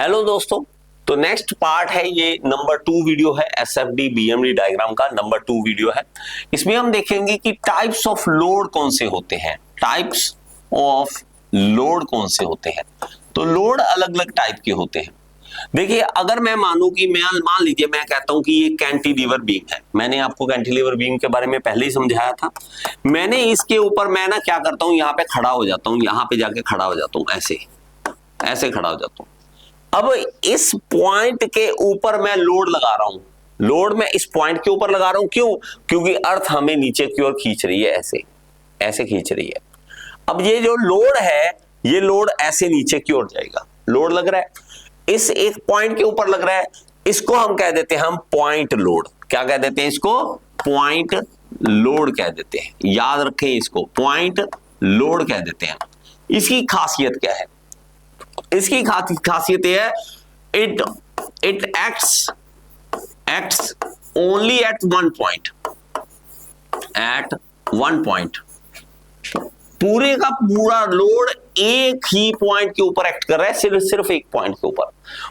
Hello दोस्तों, तो next part है, ये नंबर 2 वीडियो है। एसएफडी बीएमडी डायग्राम का नंबर 2 वीडियो है। इसमें हम देखेंगे कि टाइप्स ऑफ लोड कौन से होते हैं। टाइप्स ऑफ लोड कौन से होते हैं, तो लोड अलग अलग टाइप के होते हैं। देखिए, अगर मैं मानूं कि मान लीजिए मैं कहता हूं कि ये कैंटिलीवर बीम है। मैंने आपको कैंटिलीवर बीम के बारे में पहले ही समझाया था। मैंने इसके ऊपर मैं ना क्या करता हूं, यहां पे खड़ा हो जाता हूं, यहां पे जाके खड़ा हो जाता हूं, ऐसे ऐसे खड़ा हो जाता हूं। अब इस पॉइंट के ऊपर मैं लोड लगा रहा हूं। लोड मैं इस पॉइंट के ऊपर लगा रहा हूं, क्यों? क्योंकि अर्थ हमें नीचे की ओर खींच रही है, ऐसे ऐसे खींच रही है। अब ये जो लोड है, ये लोड ऐसे नीचे की ओर जाएगा। लोड लग रहा है, इस एक पॉइंट के ऊपर लग रहा है। इसको हम कह देते हैं, हम पॉइंट लोड। क्या कह देते हैं इसको? पॉइंट लोड कह देते हैं। याद रखें, इसको पॉइंट लोड कह देते हैं। इसकी खासियत क्या है? इसकी खासियत यह है, it acts only at one point. पूरे का पूरा लोड एक ही पॉइंट के ऊपर एक्ट कर रहा है, सिर्फ एक पॉइंट के ऊपर।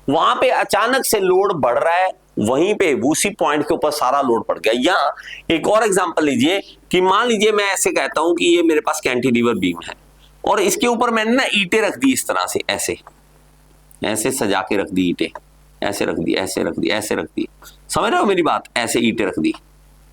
वहां पे अचानक से लोड बढ़ रहा है, वहीं पे उसी पॉइंट के ऊपर सारा लोड पड़ गया। या एक और एग्जांपल लीजिए कि मान लीजिए मैं ऐसे कहता हूं कि ये मेरे पास कैंटिलीवर बीम है और इसके ऊपर मैंने ना ईंटें रख दी, इस तरह से ऐसे ऐसे सजा के रख दी ईंटें, ऐसे रख दी, ऐसे रख दी, ऐसे रख दी। समझ रहे हो मेरी बात? ऐसे ईंटें रख दी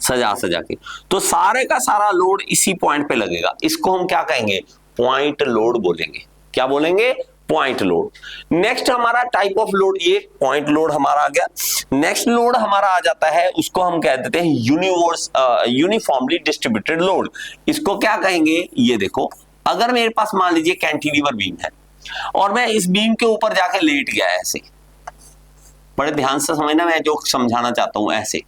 सजा के, तो सारे का सारा लोड इसी पॉइंट पे लगेगा। इसको हम क्या कहेंगे? पॉइंट लोड बोलेंगे। क्या बोलेंगे? Point load. नेक्स्ट हमारा टाइप ऑफ लोड, ये पॉइंट लोड हमारा आ गया। नेक्स्ट लोड हमारा आ जाता है, उसको हम कह देते हैं यूनिफॉर्मली डिस्ट्रीब्यूटेड लोड। इसको क्या कहेंगे? ये देखो, अगर मेरे पास मान लीजिए कैंटिलीवर बीम है और मैं इस बीम के ऊपर जाके लेट गया, ऐसे बड़े ध्यान से समझना मैं जो समझाना चाहता हूं। ऐसे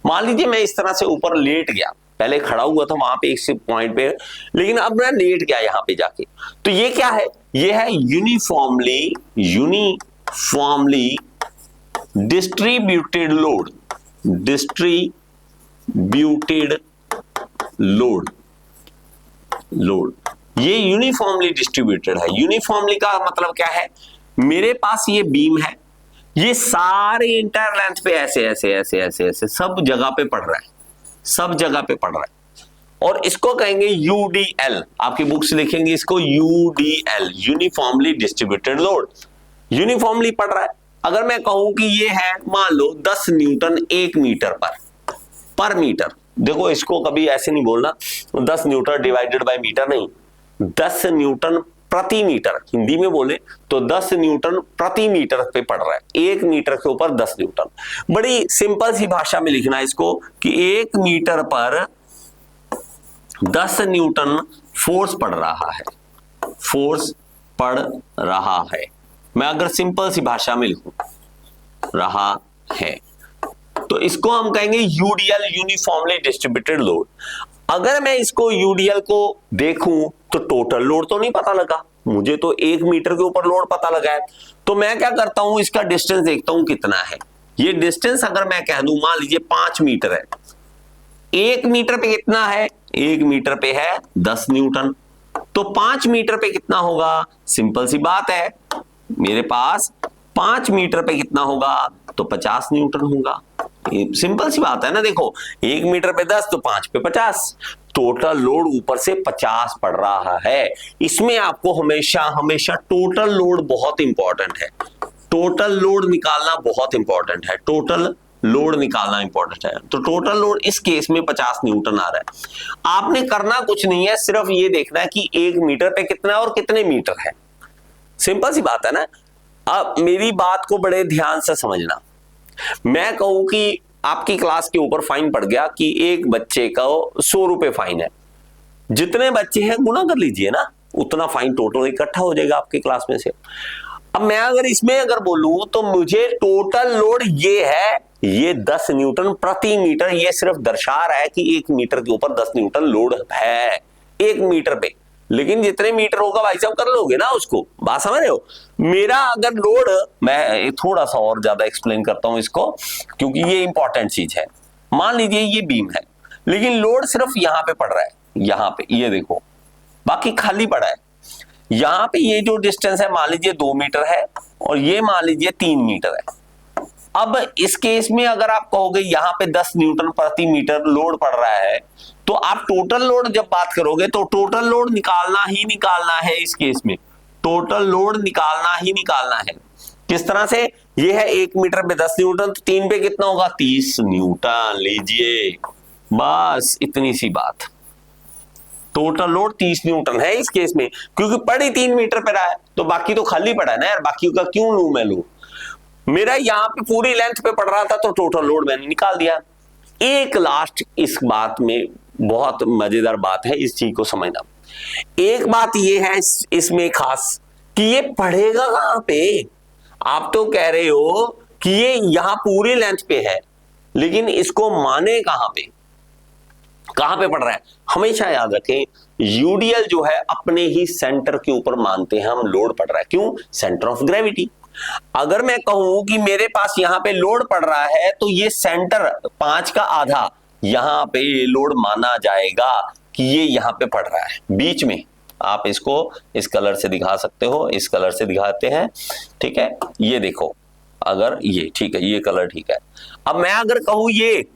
मान लीजिए मैं इस तरह से ऊपर लेट गया, पहले खड़ा हुआ था वहां पे इस पॉइंट पे, लेकिलेकिन अब मैं लेट गया यहां पे जाके। तो ये क्या है? ये है यूनिफॉर्मली डिस्ट्रीब्यूटेड लोड। ये यूनिफॉर्मली डिस्ट्रीब्यूटेड है। यूनिफॉर्मली का मतलब क्या है? मेरे पास ये बीम है, ये सारे इंटायर लेंथ पे ऐसे ऐसे ऐसे ऐसे ऐसे सब जगह पे पड़ रहा है, सब जगह पे पड़ रहा है। और इसको कहेंगे यूडीएल। आपकी बुक्स लिखेंगे इसको UDL, uniformly distributed load. Uniformly पड़ रहा है। अगर मैं कहूं कि ये है मान लो 10 न्यूटन 1 मीटर पर मीटर। देखो, इसको कभी ऐसे नहीं बोलना 10 न्यूटन डिवाइडेड बाय मीटर, नहीं, 10 न्यूटन प्रति मीटर। हिंदी में बोले तो 10 न्यूटन प्रति मीटर पे पड़ रहा है। 1 मीटर के ऊपर 10 न्यूटन। बड़ी सिंपल सी भाषा में लिखना है इसको कि 1 मीटर पर 10 न्यूटन फोर्स पड़ रहा है। फोर्स पड़ रहा है। मैं अगर सिंपल सी भाषा में लिखूं रहा है, तो इसको हम कहेंगे यूडीएल, यूनिफॉर्मली डिस्ट्रीब्यूटेड लोड। अगर मैं इसको यूडीएल को देखूं तो टोटल लोड तो नहीं पता लगा मुझे, तो 1 मीटर के ऊपर लोड पता लगा है। तो मैं क्या करता हूं, इसका डिस्टेंस देखता हूं कितना है। ये डिस्टेंस अगर मैं कह दूं, मान लीजिए 5 मीटर है, 1 मीटर पे कितना है? 1 मीटर पे है 10 न्यूटन। तो 5 मीटर पे कितना होगा? सिंपल सी बात है, मेरे पास 5 मीटर पे कितना होगा? तो 50 न्यूटन होगा। सिंपल सी बात है ना। देखो, 1 मीटर पे 10 तो 5 पे 50, टोटल लोड ऊपर से 50 पड़ रहा है। इसमें आपको हमेशा टोटल लोड बहुत इंपॉर्टेंट है। टोटल लोड निकालना बहुत इंपॉर्टेंट है। टोटल लोड निकालना इंपॉर्टेंट है। तो टोटल लोड इस केस में 50 न्यूटन आ रहा है। आपने करना कुछ नहीं है, सिर्फ ये देखना है कि 1 मीटर पे कितना और कितने मीटर है। सिंपल सी बात है ना। अब मेरी बात को बड़े ध्यान से समझना। मैं कहूं कि आपकी क्लास के ऊपर फाइन पड़ गया कि एक बच्चे का 100 रुपए फाइन है। जितने बच्चे हैं गुना कर लीजिए ना, उतना फाइन टोटल इकट्ठा हो जाएगा आपकी क्लास में से। अब मैं अगर इसमें बोलूं तो मुझे टोटल लोड ये है, ये 10 न्यूटन प्रति मीटर। ये सिर्फ दर्शा रहा है कि 1 मीटर के ऊपर 10 न्यूटन लोड है 1 मीटर पे। लेकिन जितने मीटर होगा भाई साहब कर लोगे ना उसको। बात समझ रहे हो? मेरा अगर लोड, मैं थोड़ा सा और ज्यादा एक्सप्लेन करता हूं इसको क्योंकि ये इंपॉर्टेंट चीज है। मान लीजिए ये बीम है, लेकिन लोड सिर्फ यहां पे पड़ रहा है, यहां पे, ये देखो, बाकी खाली पड़ा है। यहां पे ये जो डिस्टेंस है मान लीजिए 2 मीटर है और ये मान लीजिए 3 मीटर है। अब इस केस में अगर आप कहोगे यहां पे 10 न्यूटन प्रति मीटर लोड पड़ रहा है, तो आप टोटल लोड जब बात करोगे तो टोटल लोड निकालना ही निकालना है। इस केस में टोटल लोड निकालना ही निकालना है। किस तरह से? ये है 1 मीटर पे 10 न्यूटन, तो 3 पे कितना होगा? 30 न्यूटन। लीजिए, बस इतनी सी बात। टोटल लोड 30 न्यूटन है इस केस में, क्योंकि पड़ी 3 मीटर पे रहा है, तो बाकी तो खाली पड़ा है ना यार, बाकी का क्यों लूं मैं? लूं, मेरा यहां पे पूरी लेंथ पे पड़ रहा था, तो टोटल लोड मैंने निकाल दिया। एक लास्ट इस बात में बहुत मजेदार बात है, इस चीज को समझना। एक बात ये है इसमें खास कि ये पढ़ेगा कहां पे? आप तो कह रहे हो कि ये यहां पूरी लेंथ पे है, लेकिन इसको माने कहां पे? कहां पे पड़ रहा है? हमेशा याद रखें, यूडीएल जो है अपने ही सेंटर के ऊपर मानते हैं हम लोड पड़ रहा है। क्यों? Centre of gravity. अगर मैं कहूं कि मेरे पास यहां पे लोड पड़ रहा है, तो ये सेंटर 5 का आधा यहां पे लोड माना जाएगा कि ये यहां पे पड़ रहा है बीच में। आप इसको इस कलर से दिखा सकते हो, इस कलर से दिखाते हैं, ठीक है? ये देखो, अगर ये ठीक है, ये कलर ठीक है। अब मैं अगर कहूं ये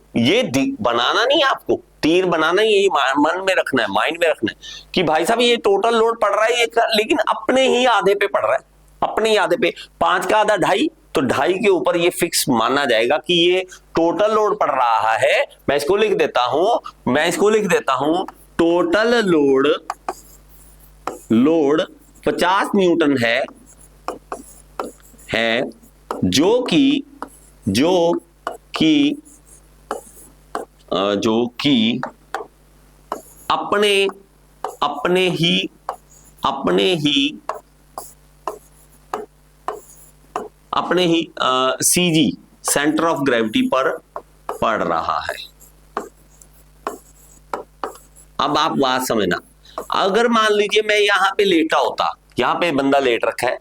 बनाना नहीं, आपको तीर बनाना ही, यही मन में रखना है, माइंड में रखना है कि भाई साहब ये टोटल लोड पड़ रहा है, लेकिन अपने ही आधे पे पड़ रहा है, अपने ही आधे पे। 5 का आधा 2.5, तो 2.5 के ऊपर ये फिक्स माना जाएगा कि ये टोटल लोड पड़ रहा है। मैं इसको लिख देता हूं, टोटल लोड 50 न्यूटन है जो कि अपने ही सीजी सेंटर ऑफ ग्रेविटी पर पड़ रहा है। अब आप बात समझना, अगर मान लीजिए मैं यहां पे लेटा होता, यहां पे बंदा लेट रखा है,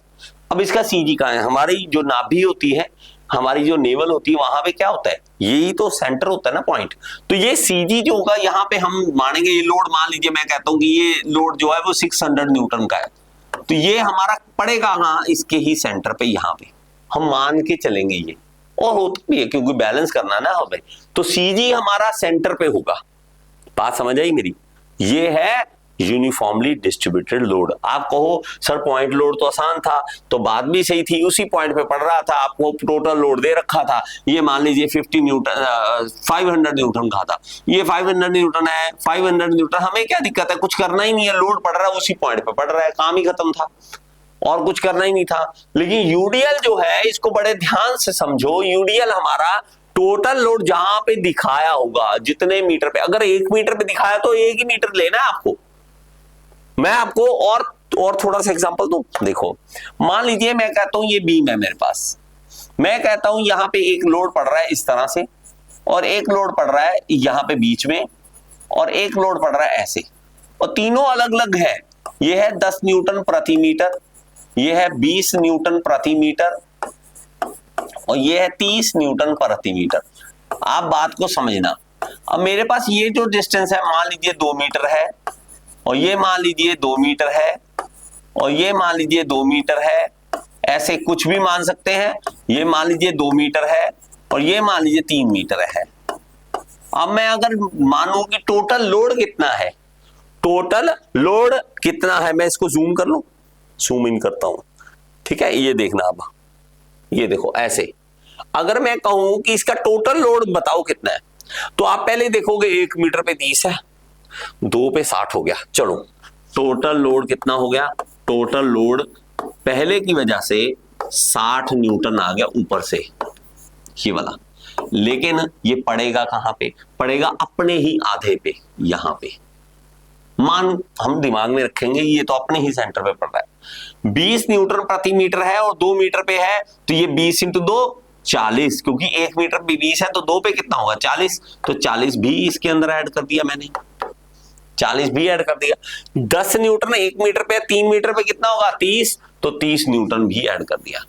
अब इसका सीजी कहां है? हमारी जो नाभि होती है, हमारी जो नेवल होती है, वहां पे क्या होता है? यही तो सेंटर होता है ना, पॉइंट। तो ये सीजी जो होगा यहाँ पे हम मानेंगे ये लोड, मान लीजिए मैं कहता हूं कि ये लोड जो है वो 600 न्यूटन का है, तो ये हमारा पड़ेगा कहां? इसके ही सेंटर पे, यहाँ पे हम मान के चलेंगे ये, और होता भी है क्योंकि बैलेंस करना ना हमें, तो सीजी हमारा सेंटर पे होगा। बात समझ आई मेरी? ये है यूनिफॉर्मली डिस्ट्रीब्यूटेड लोड। आप कहो सर पॉइंट लोड तो आसान था, तो बात भी सही थी, उसी पॉइंट पे पड़ रहा था, आपको टोटल लोड दे रखा था, ये मान लीजिए 50 न्यूटन 500 न्यूटन का था, ये 500 न्यूटन है, 500 न्यूटन, हमें क्या दिक्कत है? कुछ करना ही नहीं है, लोड पड़ रहा है, उसी पॉइंट पे पड़ रहा है, काम ही खत्म था, और कुछ करना ही नहीं था। लेकिन यूडीएल जो है, इसको बड़े ध्यान से समझो, यूडीएल हमारा टोटल लोड जहां पे दिखाया होगा, जितने मीटर पे, अगर 1 मीटर पे दिखाया तो 1 ही मीटर लेना है आपको। मैं आपको और थोड़ा सा एग्जांपल दूं, देखो, मान लीजिए मैं कहता हूं ये बीम है मेरे पास, मैं कहता हूं यहां पे एक लोड पड़ रहा है इस तरह से, और एक लोड पड़ रहा है यहां पे बीच में, और एक लोड पड़ रहा है ऐसे, और तीनों अलग अलग है। ये है 10 न्यूटन प्रति मीटर, ये है 20 न्यूटन प्रति मीटर, और ये है 30 न्यूटन प्रति मीटर। आप बात को समझना। अब मेरे पास ये जो डिस्टेंस है, मान लीजिए 2 मीटर है, और ये मान लीजिए 2 मीटर है, और ये मान लीजिए 2 मीटर है, ऐसे कुछ भी मान सकते हैं। ये मान लीजिए 2 मीटर है, और ये मान लीजिए 3 मीटर है। अब मैं अगर मानूं कि टोटल लोड कितना है, टोटल लोड कितना है, मैं इसको जूम कर लूं, जूम इन करता हूं, ठीक है? ये देखना, अब ये देखो ऐसे, अगर मैं कहूं कि इसका टोटल लोड बताओ कितना है, तो आप पहले देखोगे 1 मीटर पे 30 है, 2 पे 60 हो गया। चलो, टोटल लोड कितना हो गया? टोटल लोड पहले की वजह से 60 न्यूटन आ गया ऊपर से, ये वाला। लेकिन ये पड़ेगा कहां पे? पड़ेगा अपने ही आधे पे, यहां पे। मान हम दिमाग में रखेंगे ये तो अपने ही सेंटर पे पड़ रहा है। 20 न्यूटन प्रति मीटर है और 2 मीटर पे है, तो ये 20 × 2 40, क्योंकि 1 मीटर पे 20 है तो 2 पे कितना होगा? 40, तो 40 भी इसके अंदर ऐड कर दिया मैंने, 40 भी ऐड कर दिया। 10 न्यूटन 1 मीटर पे, 3 मीटर पे कितना होगा? 30, तो 30 न्यूटन भी ऐड कर दिया।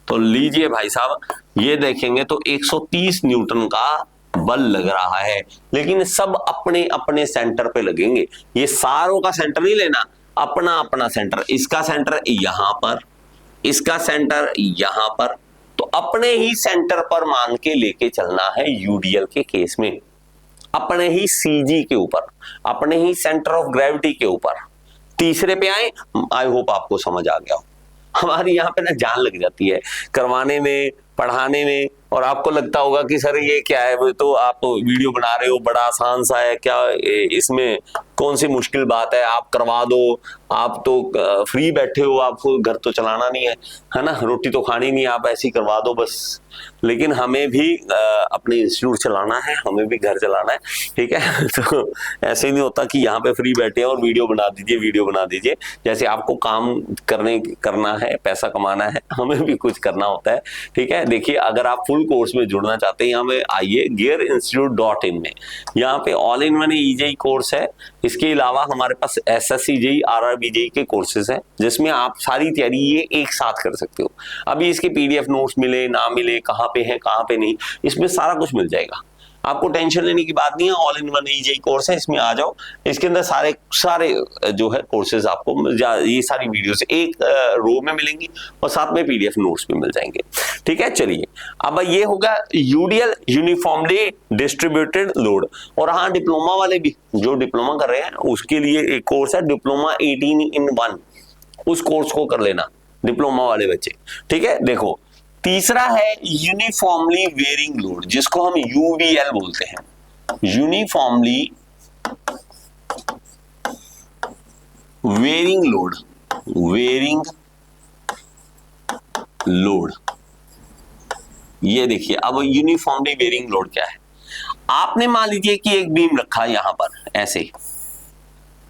तो लीजिए भाई साहब, ये देखेंगे तो 130 न्यूटन का बल लग रहा है, लेकिन सब अपने अपने सेंटर पे लगेंगे। ये सारों का सेंटर नहीं लेना, अपना अपना सेंटर। इसका सेंटर यहां पर, इसका सेंटर यहां पर, तो अपने ही सेंटर पर मान के लेके चलना है यूडीएल के केस में, अपने ही सीजी के ऊपर, अपने ही सेंटर ऑफ ग्रेविटी के ऊपर। तीसरे पे आए, आई होप आपको समझ आ गया हो। हमारी यहाँ पे ना जान लग जाती है करवाने में, पढ़ाने में, और आपको लगता होगा कि सर ये क्या है, वो तो आप वीडियो बना रहे हो, बड़ा आसान सा है, क्या इसमें कौन सी मुश्किल बात है, आप करवा दो, आप तो फ्री बैठे हो, आपको घर तो चलाना नहीं है ना, रोटी तो खानी नहीं, आप ऐसे ही करवा दो बस। लेकिन हमें भी अपने इंस्टीट्यूट चलाना है, हमें भी घर चलाना है, ठीक है। तो ऐसे नहीं होता कि यहाँ पे फ्री बैठे हैं और वीडियो बना दीजिए, वीडियो बना दीजिए। जैसे आपको काम करना है, पैसा कमाना है, हमें भी कुछ करना होता है, ठीक है। देखिए, अगर आप फुल कोर्स में जुड़ना चाहते हैं, यहाँ पे आइए gearinstitute.in में, यहाँ पे all in one EJEE course है। इसके अलावा हमारे पास SSC JEE RRB JEE के कोर्सेज हैं, जिसमें आप सारी तैयारी ये एक साथ कर सकते हो। अभी इसके PDF नोट्स मिले ना मिले, कहाँ पे है कहाँ पे नहीं, इसमें सारा कुछ मिल जाएगा, आपको टेंशन लेने की बात नहीं है। All in one EJEE course है, इसमें आ जाओ। इसके अंदर सारे जो है कोर्सेज आपको ये सारी वीडियोस एक रो में मिलेंगी और साथ में PDF नोट्स भी मिल जाएंगे, ठीक है। चलिए, अब ये होगा UDL, यूनिफॉर्मली डिस्ट्रीब्यूटेड लोड। और हाँ, डिप्लोमा वाले भी जो डिप्लोमा कर रहे हैं उसके लिए एक कोर्स है, डिप्लोमा 18 in 1, उस कोर्स को कर लेना डिप्लोमा वाले बच्चे, ठीक है। देखो, तीसरा है यूनिफॉर्मली वेरिंग लोड, जिसको हम UVL बोलते हैं, uniformly varying load, varying load. ये देखिए, अब यूनिफॉर्मली वेरिंग लोड क्या है। आपने मान लीजिए कि एक बीम रखा यहां पर ऐसे,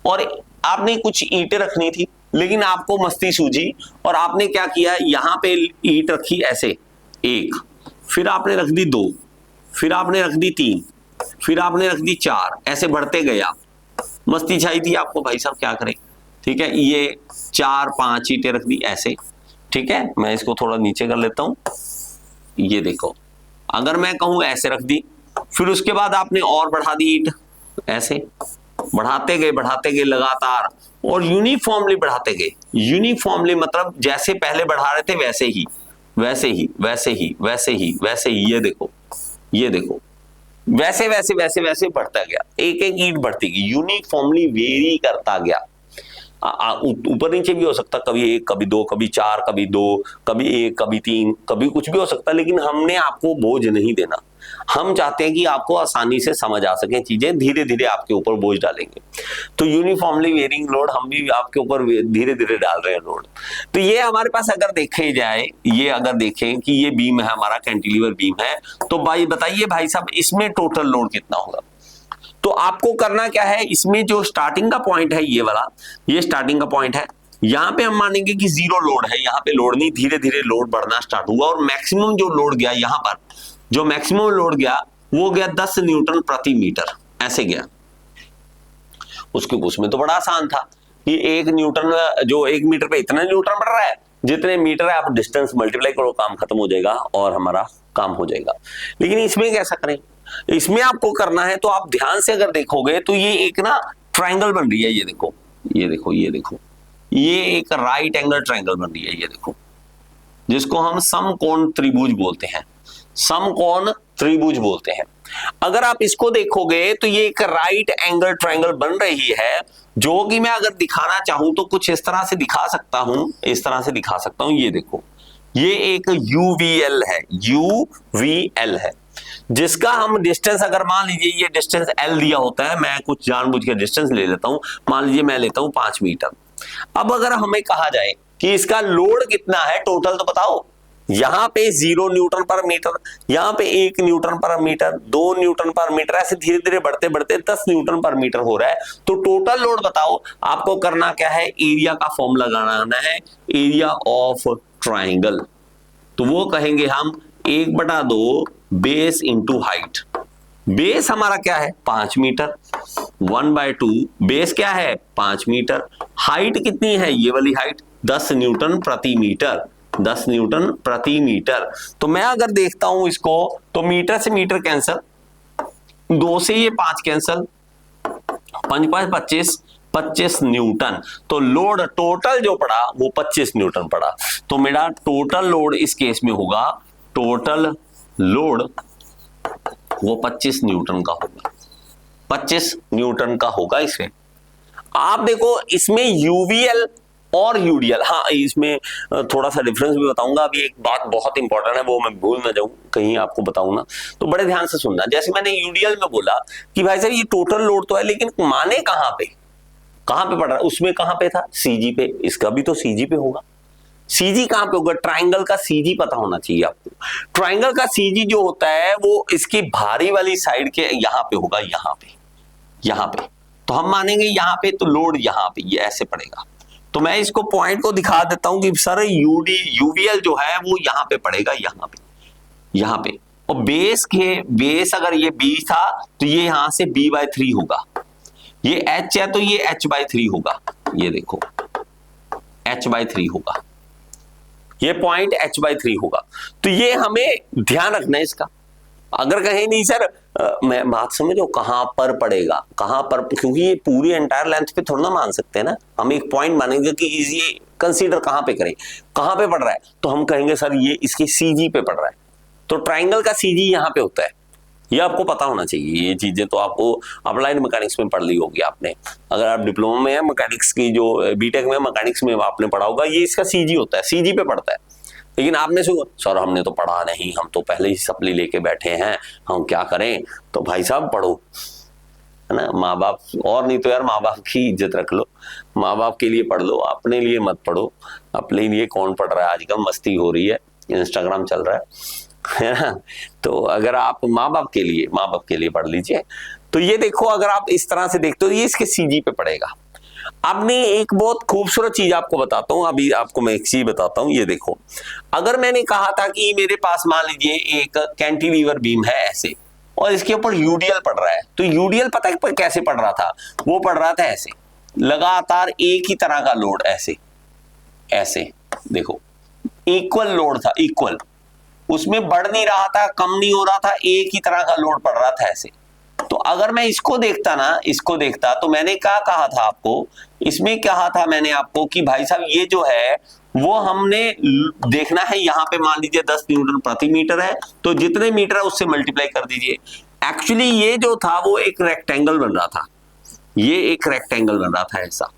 और आपने कुछ ईंटें रखनी थी, लेकिन आपको मस्ती सूझी और आपने क्या किया, यहां पे ईंट रखी ऐसे एक, फिर आपने रख दी 2, फिर आपने रख दी 3, फिर आपने रख दी 4, ऐसे बढ़ते गए आप। मस्ती छाई थी आपको, भाई साहब क्या करें, ठीक है। ये 4-5 ईंटें रख दी ऐसे, ठीक है। मैं इसको थोड़ा नीचे कर लेता हूं। ये देखो, अगर मैं कहूं ऐसे रख दी, फिर उसके बाद आपने और बढ़ा दी ईंट ऐसे, बढ़ाते गए लगातार, और यूनिफॉर्मली बढ़ाते गए। यूनिफॉर्मली मतलब जैसे पहले बढ़ा रहे थे वैसे ही वैसे ही वैसे ही वैसे ही वैसे ही, ये देखो, ये देखो, वैसे वैसे वैसे वैसे बढ़ता गया, एक एक ईंट बढ़ती गई, यूनिफॉर्मली वेरी करता गया। ऊपर नीचे भी हो सकता, कभी 1, कभी 2, कभी 4, कभी 2, कभी 1, कभी 3, कभी कुछ भी हो सकता, लेकिन हमने आपको बोझ नहीं देना। हम चाहते हैं कि आपको आसानी से समझ आ सके चीजें, धीरे धीरे आपके ऊपर बोझ डालेंगे। तो यूनिफॉर्मली वेरिंग लोड हम भी आपके ऊपर धीरे धीरे डाल रहे हैं लोड। तो ये हमारे पास अगर देखे जाए, ये अगर देखें कि ये बीम है हमारा, कैंटिलीवर बीम है, तो भाई बताइए भाई साहब, इसमें टोटल लोड कितना होगा। तो आपको करना क्या है, इसमें जो स्टार्टिंग का पॉइंट है ये वाला, ये स्टार्टिंग का पॉइंट है, यहां पे हम मानेंगे कि 0 लोड है, यहां पे लोड नहीं, धीरे धीरे लोड बढ़ना स्टार्ट हुआ, और मैक्सिमम जो लोड गया यहां पर, जो मैक्सिमम लोड गया वो गया 10 न्यूटन प्रति मीटर, ऐसे गया। उसमें तो बड़ा आसान था कि 1 न्यूटन, जो 1 मीटर पे इतना न्यूटन बढ़ रहा है, जितने मीटर है आप डिस्टेंस मल्टीप्लाई करो, काम खत्म हो जाएगा और हमारा काम हो जाएगा। लेकिन इसमें कैसा करें, इसमें आपको करना है, तो आप ध्यान से अगर देखोगे तो ये एक ना ट्रायंगल बन रही है, ये देखो, ये देखो, ये देखो, ये एक राइट एंगल ट्रायंगल बन रही है, ये देखो, जिसको हम समकोण त्रिभुज बोलते हैं, समकोण त्रिभुज बोलते हैं। अगर आप इसको देखोगे तो ये एक राइट एंगल ट्रायंगल बन रही है, जो कि मैं अगर दिखाना चाहूं तो कुछ इस तरह से दिखा सकता हूं, इस तरह से दिखा सकता हूं। ये देखो, ये एक UVL है, UVL है, जिसका हम डिस्टेंस, अगर मान लीजिए ये डिस्टेंस L दिया होता है, मैं कुछ जानबूझ के डिस्टेंस ले लेता हूं, मान लीजिए मैं लेता हूं 5 मीटर। अब अगर हमें कहा जाए कि इसका लोड कितना है टोटल, तो बताओ। यहां पे 0 न्यूटन पर मीटर, यहां पे 1 न्यूटन पर मीटर, 2 न्यूटन पर मीटर, ऐसे धीरे धीरे बढ़ते बढ़ते 10 न्यूटन पर मीटर हो रहा है। तो टोटल लोड बताओ। आपको करना क्या है, एरिया का फॉर्मूला लगाना है, एरिया ऑफ ट्राइंगल। तो वो कहेंगे हम 1/2 बेस इंटू हाइट। बेस हमारा क्या है, 5 मीटर, 1/2 बेस क्या है, 5 मीटर। हाइट कितनी है, ये वाली हाइट 10 न्यूटन प्रति मीटर, 10 न्यूटन प्रति मीटर। तो मैं अगर देखता हूं इसको, तो मीटर से मीटर कैंसल, 2 से ये 5 कैंसल, 5 5 25, 25 न्यूटन। तो लोड टोटल जो पड़ा वो 25 न्यूटन पड़ा। तो मेरा टोटल लोड इस केस में होगा, टोटल लोड वो 25 न्यूटन का होगा, 25 न्यूटन का होगा इसमें। आप देखो इसमें यूवीएल और यूडीएल, हाँ इसमें थोड़ा सा डिफरेंस भी बताऊंगा। अभी एक बात बहुत इंपॉर्टेंट है, वो मैं भूल ना जाऊं कहीं आपको बताऊं ना, तो बड़े ध्यान से सुनना। जैसे मैंने यूडीएल में बोला कि भाई साहब ये टोटल लोड तो है, लेकिन माने कहां पे पड़ रहा है, उसमें कहां पे था, सीजी पे। इसका भी तो सीजी पे होगा। सीजी कहां पे होगा, ट्राइंगल का सीजी पता होना चाहिए आपको। ट्राइंगल का सीजी जो होता है वो इसकी भारी वाली साइड के यहां पे होगा, यहां पे। तो हम मानेंगे यहां पे, तो लोड यहां पे ये ऐसे पड़ेगा। तो मैं इसको पॉइंट को दिखा देता हूं कि सर यूवीएल जो है वो यहां पे पड़ेगा, यहां पे। और बेस अगर ये बी था तो ये यहां से b/3 होगा। ये h है तो ये h/3 होगा। ये देखो h/3 होगा, ये पॉइंट h/3 होगा। तो ये हमें ध्यान रखना है इसका। अगर कहें नहीं सर मैं बात समझो कहां पर पड़ेगा, कहां पर, क्योंकि ये पूरी एंटायर लेंथ पे थोड़ा ना मान सकते हैं ना, हम एक पॉइंट मानेंगे कि ये कंसीडर कहां पे करें, कहां पे पड़ रहा है। तो हम कहेंगे सर ये इसके सीजी पे पड़ रहा है। तो ट्राइंगल का सीजी यहां पे होता है, ये आपको पता होना चाहिए। ये चीजें तो आपको अप्लाइड मैकेनिक्स में पढ़ ली होगी आपने। अगर आप डिप्लोमा में है मैकेनिक्स की, जो बीटेक में मैकेनिक्स में आपने पढ़ा होगा, ये इसका सीजी होता है, सीजी पे पड़ता है। लेकिन आपने सर हमने तो पढ़ा नहीं, हम तो पहले ही सप्ली लेके बैठे हैं, हम क्या करें। तो भाई साहब पढ़ो, है ना। माँ बाप, और नहीं तो यार माँ बाप की इज्जत रख लो, माँ बाप के लिए पढ़ लो, अपने लिए मत पढ़ो। अपने लिए कौन पढ़ रहा है, आजकल मस्ती हो रही है, इंस्टाग्राम चल रहा है ना। तो अगर आप माँ बाप के लिए पढ़ लीजिए। तो ये देखो, अगर आप इस तरह से देखते हो ये इसके सीजी पे पड़ेगा। अब मैं एक बहुत खूबसूरत चीज आपको बताता हूं, अभी आपको मैं एक चीज बताता हूं। ये देखो, अगर मैंने कहा था कि मेरे पास मान लीजिए एक कैंटिलीवर बीम है ऐसे, और इसके ऊपर यूडीएल पड़ रहा है, तो यूडीएल पता है कैसे पड़ रहा था, वो पड़ रहा था ऐसे, लगातार एक ही तरह का लोड, ऐसे देखो, इक्वल लोड था, इक्वल, उसमें बढ़ नहीं रहा था, कम नहीं हो रहा था, एक ही तरह का लोड पड़ रहा था ऐसे। तो अगर मैं इसको देखता तो मैंने क्या कहा था आपको, इसमें कहा था मैंने आपको कि भाई साहब ये जो है वो हमने देखना है, यहां पे मान लीजिए 10 न्यूटन प्रति मीटर है, तो जितने मीटर है उससे मल्टीप्लाई कर दीजिए। एक्चुअली ये जो था वो एक रेक्टेंगल बन रहा था, ये एक रेक्टेंगल बन रहा था ऐसा,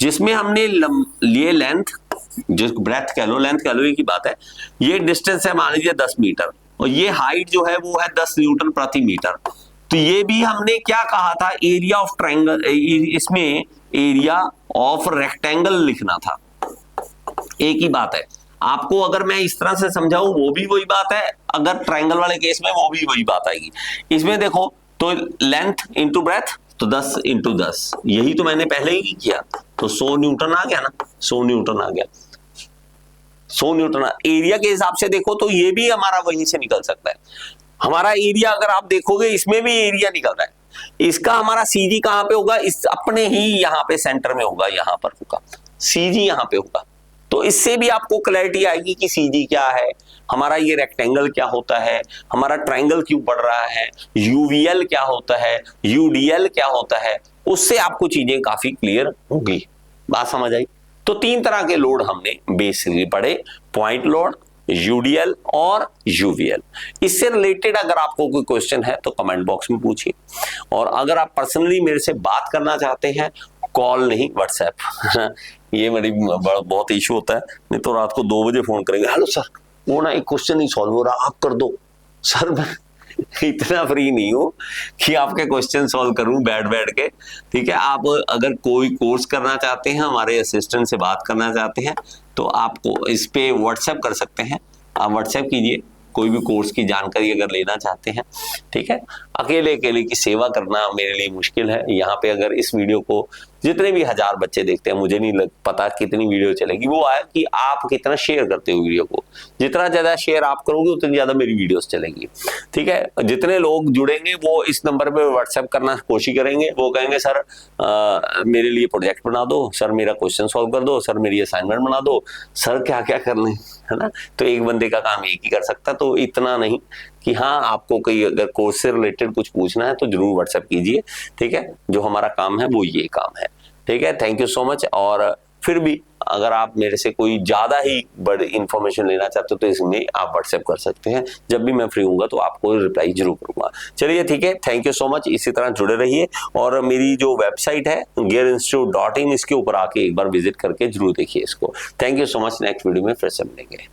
जिसमें हमने लिए लेंथ, जिस ब्रेथ कह लो, लेंथ कह लो, ये की बात है। ये डिस्टेंस है मान लीजिए 10 मीटर, और ये हाइट जो है वो है 10 न्यूटन प्रति मीटर। तो ये भी हमने क्या कहा था, एरिया ऑफ ट्रायंगल, इसमें एरिया ऑफ रेक्टेंगल लिखना था। एक ही बात है, आपको अगर मैं इस तरह से समझाऊं वो भी वही बात है, अगर ट्रायंगल वाले केस में वो भी वही बात आएगी। इसमें देखो तो लेंथ इंटू ब्रेथ, तो 10 इंटू 10, यही तो मैंने पहले ही किया, तो 100 न्यूटन आ गया ना, 100 न्यूटन आ गया, 100 न्यूटन। एरिया के हिसाब से देखो तो ये भी हमारा वहीं से निकल सकता है। हमारा एरिया अगर आप देखोगे इसमें भी एरिया निकल रहा है। इसका हमारा सीजी कहां पे होगा, इस अपने ही यहां पे सेंटर में होगा, यहां पर होगा सीजी, यहां पे होगा। तो इससे भी आपको क्लैरिटी आएगी कि सीजी क्या है, हमारा ये रेक्टेंगल क्या होता है, हमारा ट्रायंगल क्यों पड़ रहा है, यूवीएल क्या होता है, यूडीएल क्या होता है, उससे आपको चीजें काफी क्लियर होगी। बात समझ आई। तो 3 तरह के लोड हमने बेसिकली पढ़े, पॉइंट लोड, यूडीएल और यूवीएल। इससे रिलेटेड अगर आपको कोई क्वेश्चन है तो कमेंट बॉक्स में पूछिए, और अगर आप पर्सनली मेरे से बात करना चाहते हैं, कॉल नहीं व्हाट्सएप ये मेरी बहुत इशू होता है, नहीं तो रात को 2 बजे फोन करेंगे, हेलो सर वो ना एक क्वेश्चन नहीं सॉल्व हो रहा, आप कर दो। सर मैं इतना फ्री नहीं हूं कि आपके क्वेश्चन सॉल्व करूं बैठ के, ठीक है। आप अगर कोई कोर्स करना चाहते हैं, हमारे असिस्टेंट से बात करना चाहते हैं, तो आपको इस पे व्हाट्सएप कर सकते हैं, आप व्हाट्सएप कीजिए, कोई भी कोर्स की जानकारी अगर लेना चाहते हैं, ठीक है। अकेले की सेवा करना मेरे लिए मुश्किल है। यहाँ पे अगर इस वीडियो को जितने भी 1000 बच्चे देखते हैं, मुझे नहीं पता कितनी वीडियो चलेगी, वो है कि आप कितना शेयर करते हो वीडियो को। जितना ज्यादा शेयर आप करोगे उतनी ज्यादा मेरी वीडियोस चलेंगी, ठीक है। जितने लोग जुड़ेंगे वो इस नंबर पे व्हाट्सएप करना कोशिश करेंगे, वो कहेंगे सर मेरे लिए प्रोजेक्ट बना दो, सर मेरा क्वेश्चन सॉल्व कर दो, सर मेरी असाइनमेंट बना दो, सर क्या क्या करने, है ना। तो एक बंदे का काम एक ही कर सकता, तो इतना नहीं कि हाँ आपको कोई अगर कोर्स से रिलेटेड कुछ पूछना है तो जरूर व्हाट्सएप कीजिए, ठीक है। जो हमारा काम है वो ये काम है। ठीक है, थैंक यू सो मच। और फिर भी अगर आप मेरे से कोई ज्यादा ही बड़ी इंफॉर्मेशन लेना चाहते हो तो इसमें आप व्हाट्सएप कर सकते हैं, जब भी मैं फ्री हूँगा तो आपको रिप्लाई जरूर करूंगा। चलिए ठीक है, थैंक यू सो मच, इसी तरह जुड़े रहिए। और मेरी जो वेबसाइट है gearinstitute.in, इसके ऊपर आके एक बार विजिट करके जरूर देखिए इसको। Thank you so much, next video में फिर से मिलेंगे।